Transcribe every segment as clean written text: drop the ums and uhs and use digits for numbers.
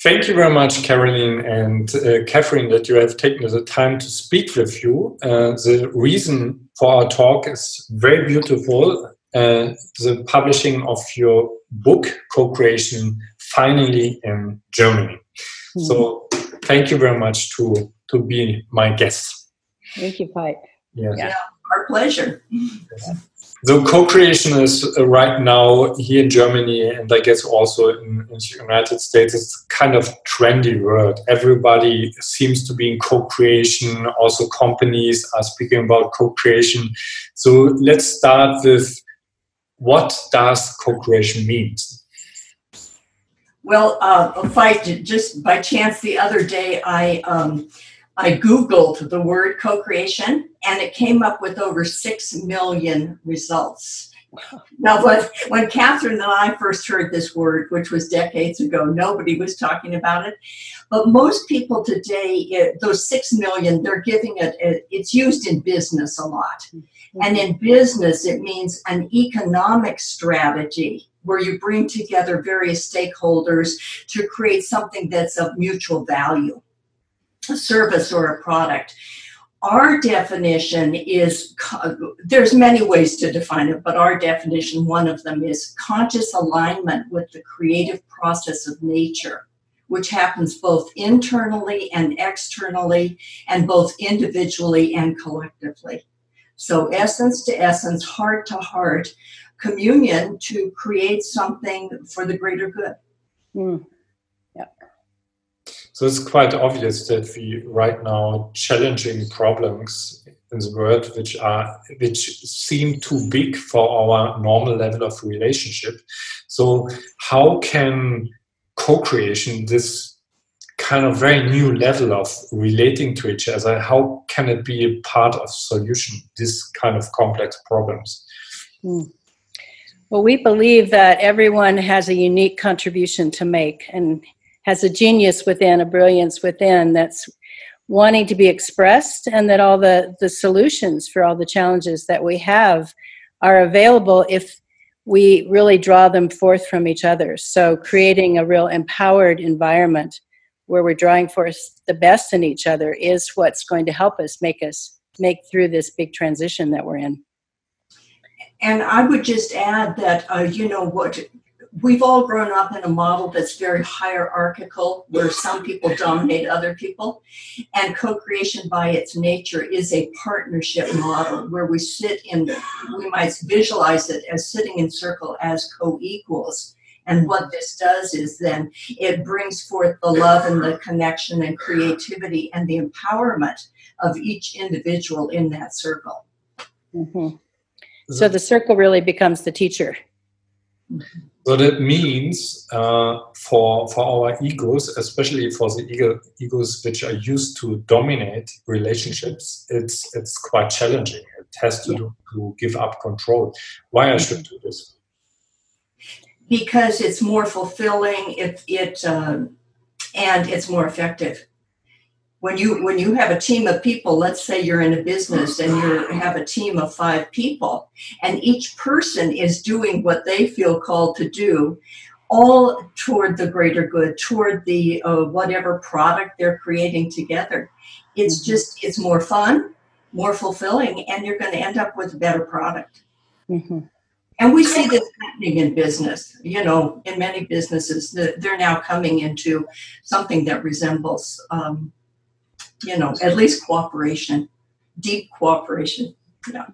Thank you very much, Caroline and Catherine, that you have taken the time to speak with you. The reason for our talk is very beautiful. The publishing of your book, Co-Creation, finally in Germany. Mm-hmm. So thank you very much to be my guest. Thank you, Pike. Yes. Yeah, our pleasure. Yes. So co-creation is right now here in Germany, and I guess also in the United States, it's kind of trendy word. Everybody seems to be in co-creation. Also companies are speaking about co-creation. So let's start with, what does co-creation mean? Well, just by chance the other day, I Googled the word co-creation, and it came up with over 6 million results. Now, when Catherine and I first heard this word, which was decades ago, nobody was talking about it. But most people today, those 6 million, they're giving it's used in business a lot. And in business, it means an economic strategy where you bring together various stakeholders to create something that's of mutual value, a service or a product. Our definition is, there's many ways to define it, but our definition, one of them is conscious alignment with the creative process of nature, which happens both internally and externally, and both individually and collectively. So essence to essence, heart to heart, communion to create something for the greater good. Mm. Yeah. So it's quite obvious that we right now challenging problems in the world which seem too big for our normal level of relationship. So how can co-creation, this kind of very new level of relating to each other, how can it be a part of solution this kind of complex problems? Well, we believe that everyone has a unique contribution to make and has a genius within, a brilliance within that's wanting to be expressed, and that all the solutions for all the challenges that we have are available if we really draw them forth from each other. So creating a real empowered environment where we're drawing forth the best in each other is what's going to help us make through this big transition that we're in. And I would just add that, we've all grown up in a model that's very hierarchical, where some people dominate other people. And co-creation by its nature is a partnership model where we might visualize it as sitting in circle as co-equals. And what this does is then it brings forth the love and the connection and creativity and the empowerment of each individual in that circle. Mm-hmm. So the circle really becomes the teacher. So that means for our egos, especially for the egos which are used to dominate relationships, it's quite challenging. It has to give up control. Why I should do this? Because it's more fulfilling, and it's more effective. When you have a team of people, let's say you're in a business and you have a team of 5 people, and each person is doing what they feel called to do, all toward the greater good, toward the whatever product they're creating together. It's more fun, more fulfilling, and you're going to end up with a better product. Mm-hmm. And we see this happening in business. In many businesses, they're now coming into something that resembles, at least cooperation, deep cooperation. Yeah.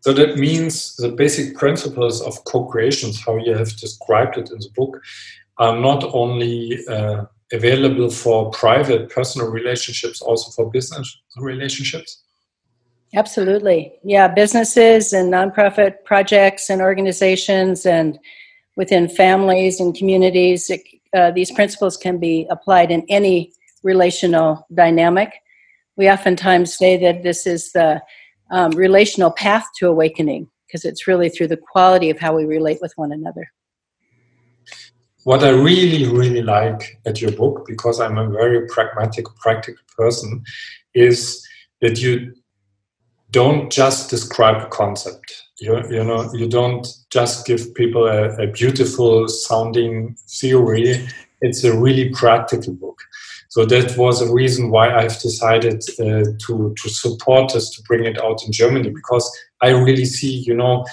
So that means the basic principles of co-creation, how you have described it in the book, are not only available for private, personal relationships, also for business relationships? Absolutely. Yeah, businesses and nonprofit projects and organizations and within families and communities, these principles can be applied in any relational dynamic. We oftentimes say that this is the relational path to awakening, because it's really through the quality of how we relate with one another. What I really, really like at your book, because I'm a very pragmatic, practical person, is that you don't just describe a concept. You don't just give people a beautiful sounding theory it's a really practical book. So that was a reason why I've decided to support this, to bring it out in Germany, because I really see, you know,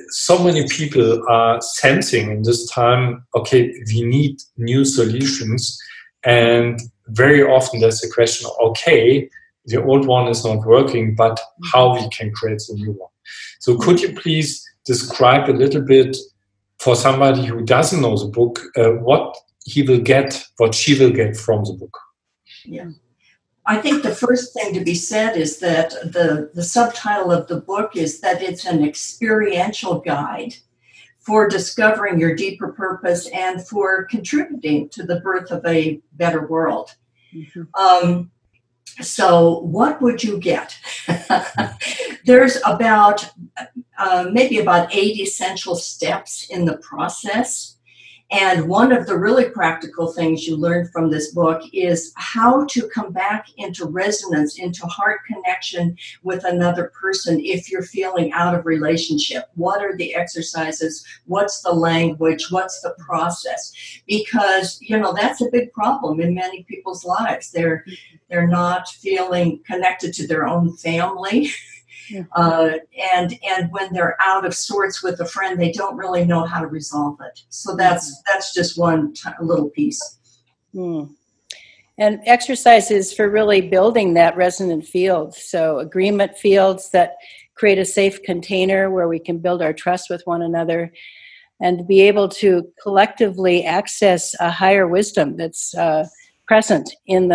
so many people are sensing in this time, okay, we need new solutions. And very often there's a question, okay, the old one is not working, but how we can create a new one. So could you please describe a little bit for somebody who doesn't know the book, what he will get, what she will get from the book? Yeah. I think the first thing to be said is that the subtitle of the book is that it's an experiential guide for discovering your deeper purpose and for contributing to the birth of a better world. Mm-hmm. So what would you get? There's about maybe about 8 essential steps in the process. And one of the really practical things you learn from this book is how to come back into resonance, into heart connection with another person if you're feeling out of relationship. What are the exercises? What's the language? What's the process? Because, you know, that's a big problem in many people's lives. They're not feeling connected to their own family. And when they're out of sorts with a friend, they don't really know how to resolve it. So that's just one little piece. And exercises for really building that resonant field. So agreement fields that create a safe container where we can build our trust with one another and be able to collectively access a higher wisdom that's present in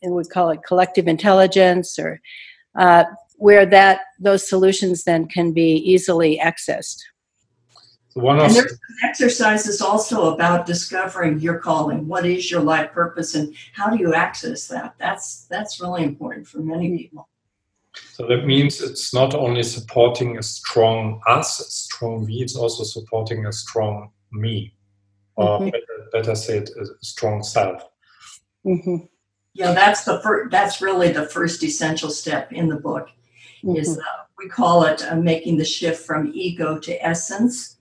we call it collective intelligence, or where those solutions then can be easily accessed. And there's exercises also about discovering your calling. What is your life purpose, and how do you access that? That's really important for many people. So that means it's not only supporting a strong us, a strong we, it's also supporting a strong me, or better said, a strong self. Mm-hmm. Yeah, that's really the first essential step in the book. Is we call it making the shift from ego to essence,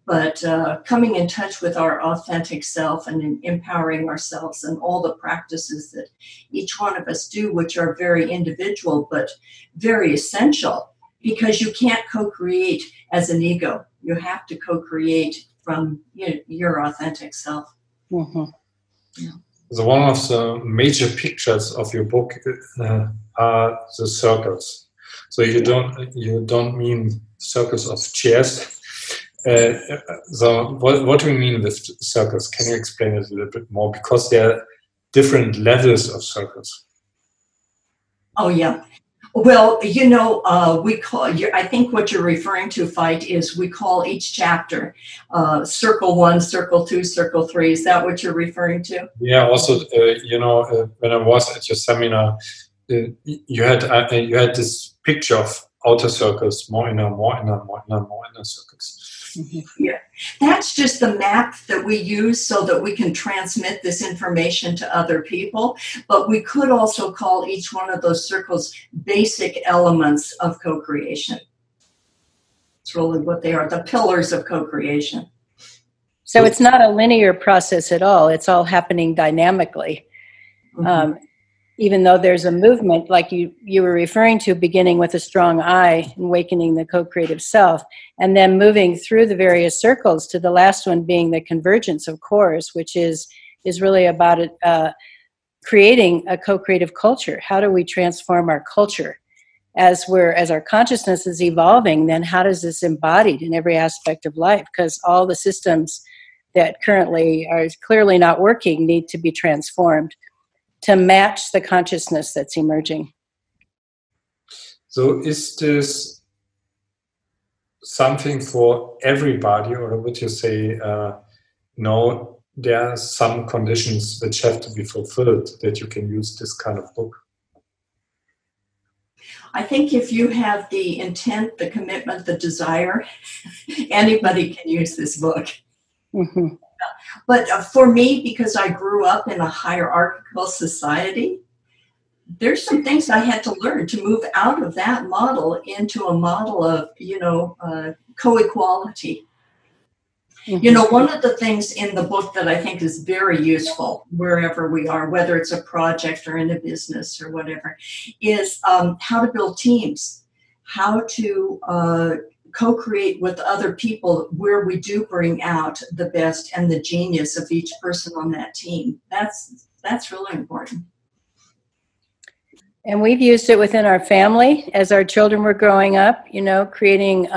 but coming in touch with our authentic self and empowering ourselves, and all the practices that each one of us do, which are very individual but very essential, because you can't co-create as an ego. You have to co-create from your authentic self. Mm-hmm. Yeah. So one of the major pictures of your book are the circles. So you don't mean circles of chairs. So what do you mean with circles? Can you explain it a little bit more? Because there are different levels of circles. Oh yeah. Well, we call. I think what you're referring to, Veit, is we call each chapter Circle 1, Circle 2, Circle 3. Is that what you're referring to? Yeah. Also, when I was at your seminar, you had this picture of outer circles, more inner circles. Mm-hmm. Yeah, that's just the map that we use so that we can transmit this information to other people. But we could also call each one of those circles basic elements of co-creation. It's really what they are, the pillars of co-creation. So it's not a linear process at all. It's all happening dynamically. Mm-hmm. Even though there's a movement, like you were referring to, beginning with a strong I, and awakening the co-creative self, and then moving through the various circles to the last one being the convergence of cores, which is really about creating a co-creative culture. How do we transform our culture as our consciousness is evolving? Then how does this embodied in every aspect of life? Because all the systems that currently are clearly not working need to be transformed to match the consciousness that's emerging. So is this something for everybody, or would you say, no, there are some conditions which have to be fulfilled that you can use this kind of book? I think if you have the intent, the commitment, the desire, anybody can use this book. Mm-hmm. But for me, because I grew up in a hierarchical society, there's some things I had to learn to move out of that model into a model of, co-equality. You know, one of the things in the book that I think is very useful wherever we are, whether it's a project or in a business or whatever, is how to build teams, how to co-create with other people where we do bring out the best and the genius of each person on that team. That's really important. And we've used it within our family as our children were growing up, you know, creating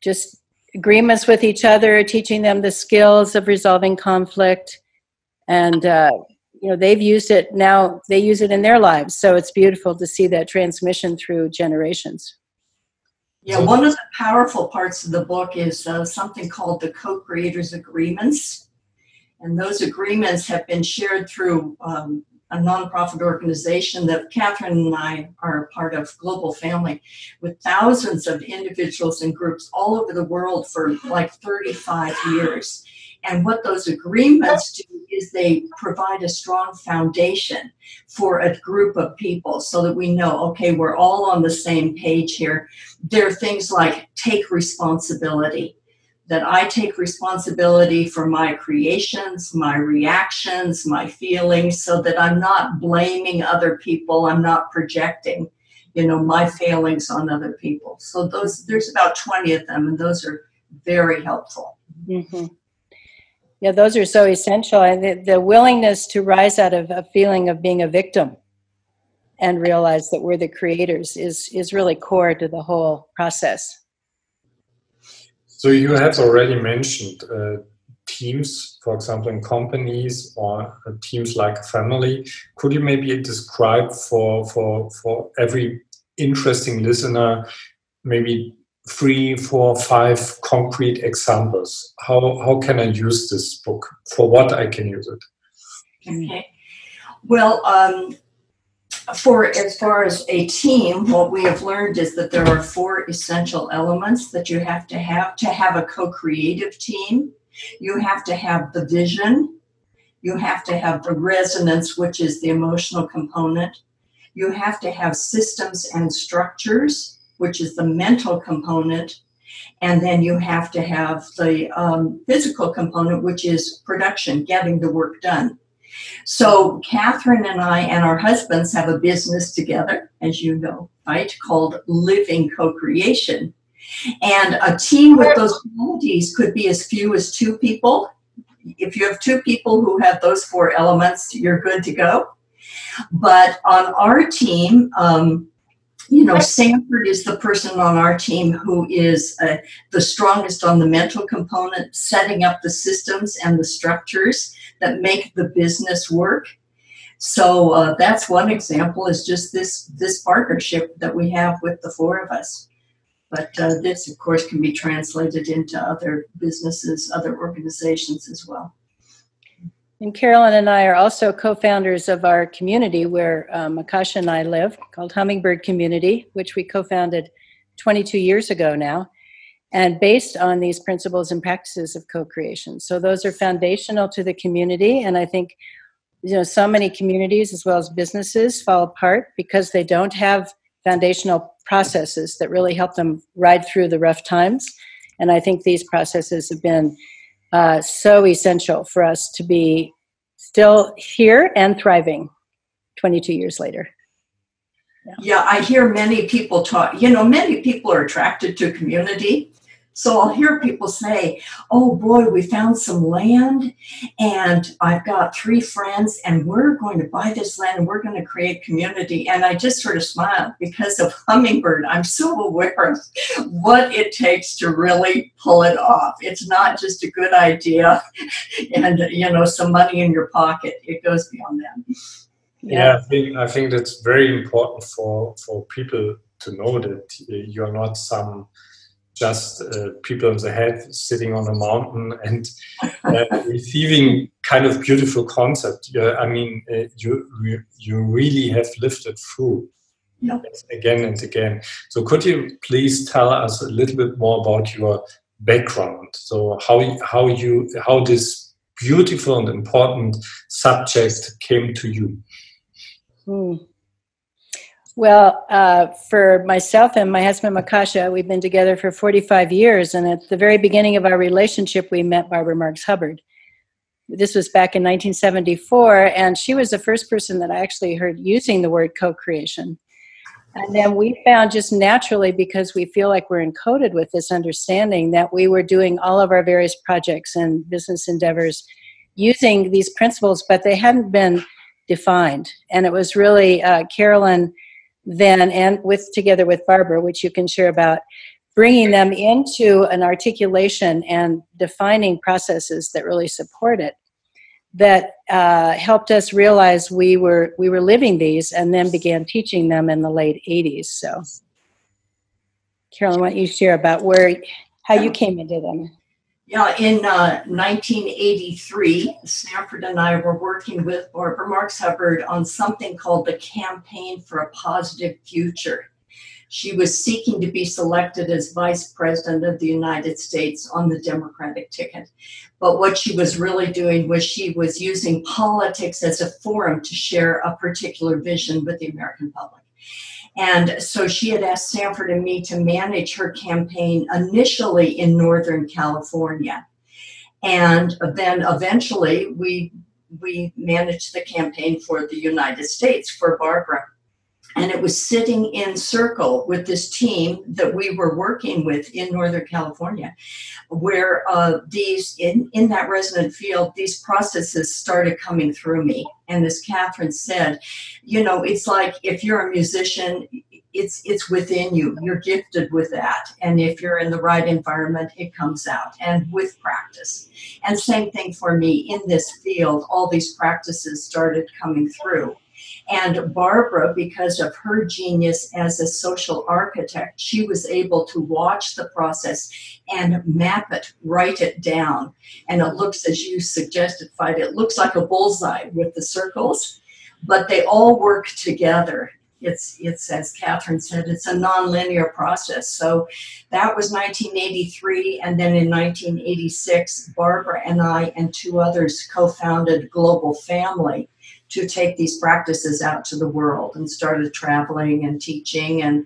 just agreements with each other, teaching them the skills of resolving conflict. And, you know, they've used it now, they use it in their lives. So it's beautiful to see that transmission through generations. Yeah, one of the powerful parts of the book is something called the Co-Creators Agreements. And those agreements have been shared through a nonprofit organization that Catherine and I are a part of, Global Family, with thousands of individuals and groups all over the world for like 35 years. And what those agreements do is they provide a strong foundation for a group of people so that we know, okay, we're all on the same page here. There are things like take responsibility, that I take responsibility for my creations, my reactions, my feelings, so that I'm not blaming other people. I'm not projecting, you know, my failings on other people. So there's about 20 of them, and those are very helpful. Mm-hmm. Yeah, those are so essential. And the willingness to rise out of a feeling of being a victim and realize that we're the creators is really core to the whole process. So you have already mentioned teams, for example, in companies or teams like a family. Could you maybe describe for every interesting listener, maybe 3, 4, 5 concrete examples? How can I use this book? For what I can use it? Okay. Well, for as far as a team, what we have learned is that there are 4 essential elements that you have to have a co-creative team. You have to have the vision. You have to have the resonance, which is the emotional component. You have to have systems and structures, which is the mental component. And then you have to have the physical component, which is production, getting the work done. So Catherine and I and our husbands have a business together, as you know, right, called Living Co-Creation. And a team with those qualities could be as few as 2 people. If you have 2 people who have those 4 elements, you're good to go. But on our team, you know, Sanford is the person on our team who is the strongest on the mental component, setting up the systems and the structures that make the business work. So that's one example, is just this partnership that we have with the 4 of us. But this, of course, can be translated into other businesses, other organizations as well. And Carolyn and I are also co-founders of our community where Akasha and I live, called Hummingbird Community, which we co-founded 22 years ago now, and based on these principles and practices of co-creation. So those are foundational to the community, and I think, you know, so many communities as well as businesses fall apart because they don't have foundational processes that really help them ride through the rough times. And I think these processes have been so essential for us to be still here and thriving 22 years later. Yeah, I hear many people talk, you know, many people are attracted to community. So I'll hear people say, oh boy, we found some land and I've got 3 friends and we're going to buy this land and we're going to create community. And I just sort of smile because of Hummingbird. I'm so aware of what it takes to really pull it off. It's not just a good idea and, you know, some money in your pocket. It goes beyond that. Yeah, I think that's very important for people to know that you're not some just people in the head sitting on a mountain and receiving kind of beautiful concept. I mean, you really have lived it through again and again. So could you please tell us a little bit more about your background? So how this beautiful and important subject came to you? Well, for myself and my husband, Makasha, we've been together for 45 years. And at the very beginning of our relationship, we met Barbara Marx Hubbard. This was back in 1974. And she was the first person that I actually heard using the word co-creation. And then we found just naturally, because we feel like we're encoded with this understanding, that we were doing all of our various projects and business endeavors using these principles, but they hadn't been defined. And it was really Carolyn then, and together with Barbara, which you can share about, bringing them into an articulation and defining processes that really support it, that helped us realize we were living these, and then began teaching them in the late 80s. So, Carolyn, why don't you share about how you came into them? Yeah, in 1983, Stanford and I were working with Barbara Marx Hubbard on something called the Campaign for a Positive Future. She was seeking to be selected as Vice President of the United States on the Democratic ticket. But what she was really doing was she was using politics as a forum to share a particular vision with the American public. And so she had asked Stanford and me to manage her campaign initially in Northern California. And then eventually we managed the campaign for the United States for Barbara. And it was sitting in circle with this team that we were working with in Northern California, where in that resonant field, these processes started coming through me. And as Catherine said, it's like if you're a musician, it's within you. You're gifted with that. And if you're in the right environment, it comes out, and with practice. And same thing for me in this field, all these practices started coming through. And Barbara, because of her genius as a social architect, she was able to watch the process and map it, write it down. And it looks, as you suggested, Fides, it looks like a bullseye with the circles, but they all work together. It's as Catherine said, it's a nonlinear process. So that was 1983. And then in 1986, Barbara and I and two others co-founded Global Family to take these practices out to the world, and started traveling and teaching and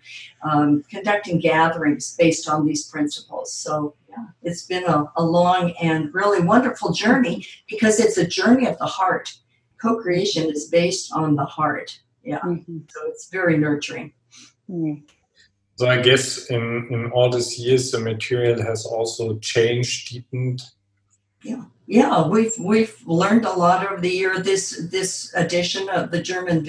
conducting gatherings based on these principles. So yeah, it's been a long and really wonderful journey, because it's a journey of the heart. Co-creation is based on the heart. Yeah, So it's very nurturing. Mm. So I guess in all these years, the material has also changed, deepened. Yeah, we've learned a lot over the year. This edition of the German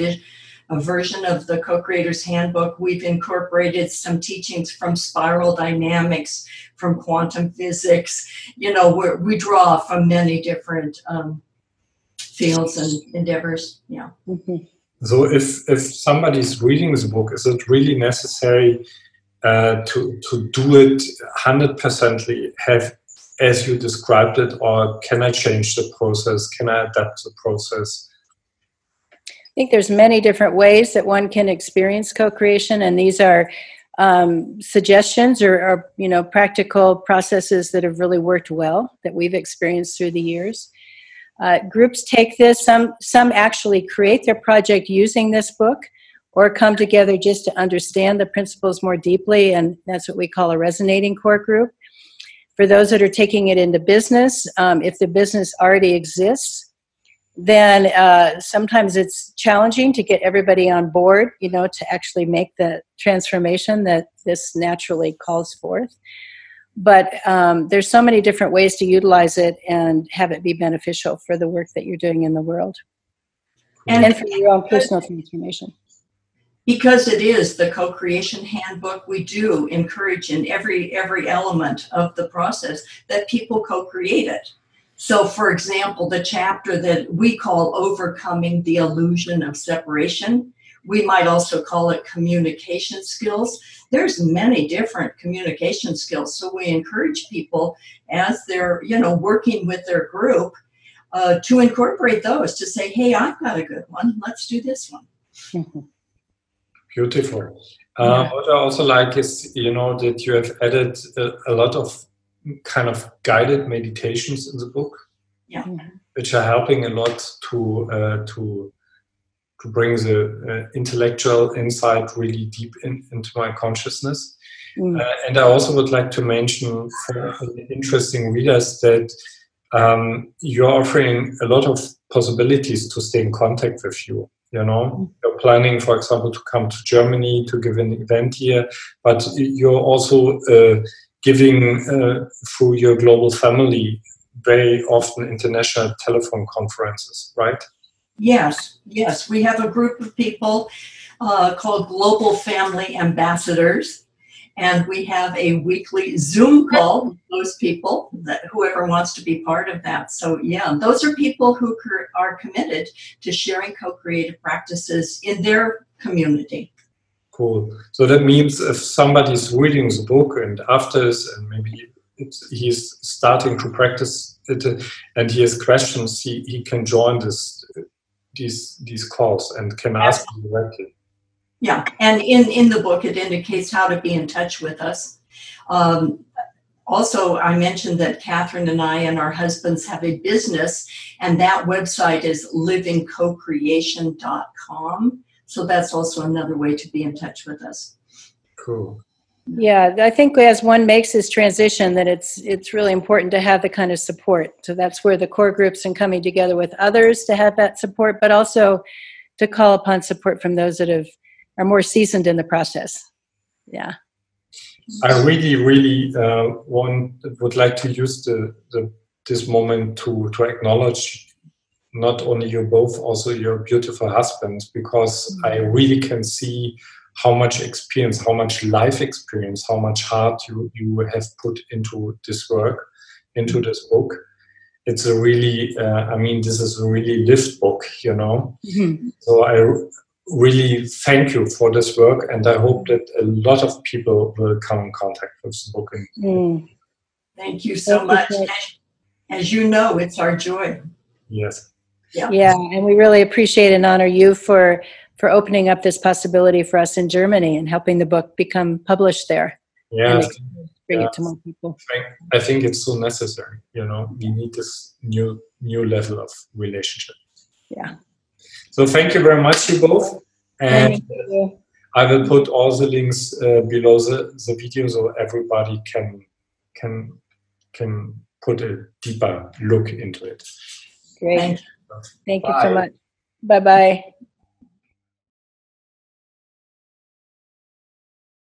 version of the Co-Creators Handbook, we've incorporated some teachings from spiral dynamics, from quantum physics. We draw from many different fields and endeavors. Yeah. Mm-hmm. So if somebody's reading this book, is it really necessary to do it 100%, have as you described it, or can I change the process? Can I adapt the process? I think there's many different ways that one can experience co-creation, and these are suggestions or practical processes that have really worked well, that we've experienced through the years. Groups take this, some actually create their project using this book, or come together just to understand the principles more deeply, and that's what we call a resonating core group. For those that are taking it into business, if the business already exists, then sometimes it's challenging to get everybody on board, to actually make the transformation that this naturally calls forth. But there's so many different ways to utilize it and have it be beneficial for the work that you're doing in the world, and for your own personal transformation. Because it is the co-creation handbook, we do encourage in every element of the process that people co-create it. So, for example, the chapter that we call Overcoming the Illusion of Separation, we might also call it communication skills. There's many different communication skills. So we encourage people as they're, working with their group to incorporate those, to say, hey, I've got a good one. Let's do this one. Mm-hmm. Beautiful. What I also like is, that you have added a lot of kind of guided meditations in the book, yeah, which are helping a lot to bring the intellectual insight really deep into my consciousness. And I also would like to mention for interesting readers that you're offering a lot of possibilities to stay in contact with you. You know, you're planning, for example, to come to Germany to give an event here, but you're also giving through your global family very often international telephone conferences, right? Yes. We have a group of people called Global Family Ambassadors, and we have a weekly Zoom call with those people, that whoever wants to be part of that. So yeah, those are people who are committed to sharing co-creative practices in their community. Cool. So that means if somebody's reading the book and after this, and maybe he's starting to practice it and he has questions, he can join these calls and can ask you directly. Yeah, and in the book, it indicates how to be in touch with us. Also, I mentioned that Catherine and I and our husbands have a business, and that website is livingcocreation.com. So that's also another way to be in touch with us. Cool. Yeah, I think as one makes this transition, that it's really important to have the kind of support. So that's where the core groups and coming together with others to have that support, but also to call upon support from those that are more seasoned in the process. Yeah. I really would like to use this moment to acknowledge not only you both, also your beautiful husbands, because I really can see how much experience, how much life experience, how much heart you have put into this work, into this book. It's a really, this is a really lived book, you know. Mm-hmm. So I really thank you for this work, and I hope that a lot of people will come in contact with the book. Thank you so much. As you know, it's our joy. Yes. Yeah, and we really appreciate and honor you for opening up this possibility for us in Germany and helping the book become published there. Yeah, and bring it to more people. I think it's so necessary. You know, we need this new level of relationship. Yeah. So thank you very much, you both. And I will put all the links below the video so everybody can put a deeper look into it. Great. Thank you so much. Bye-bye.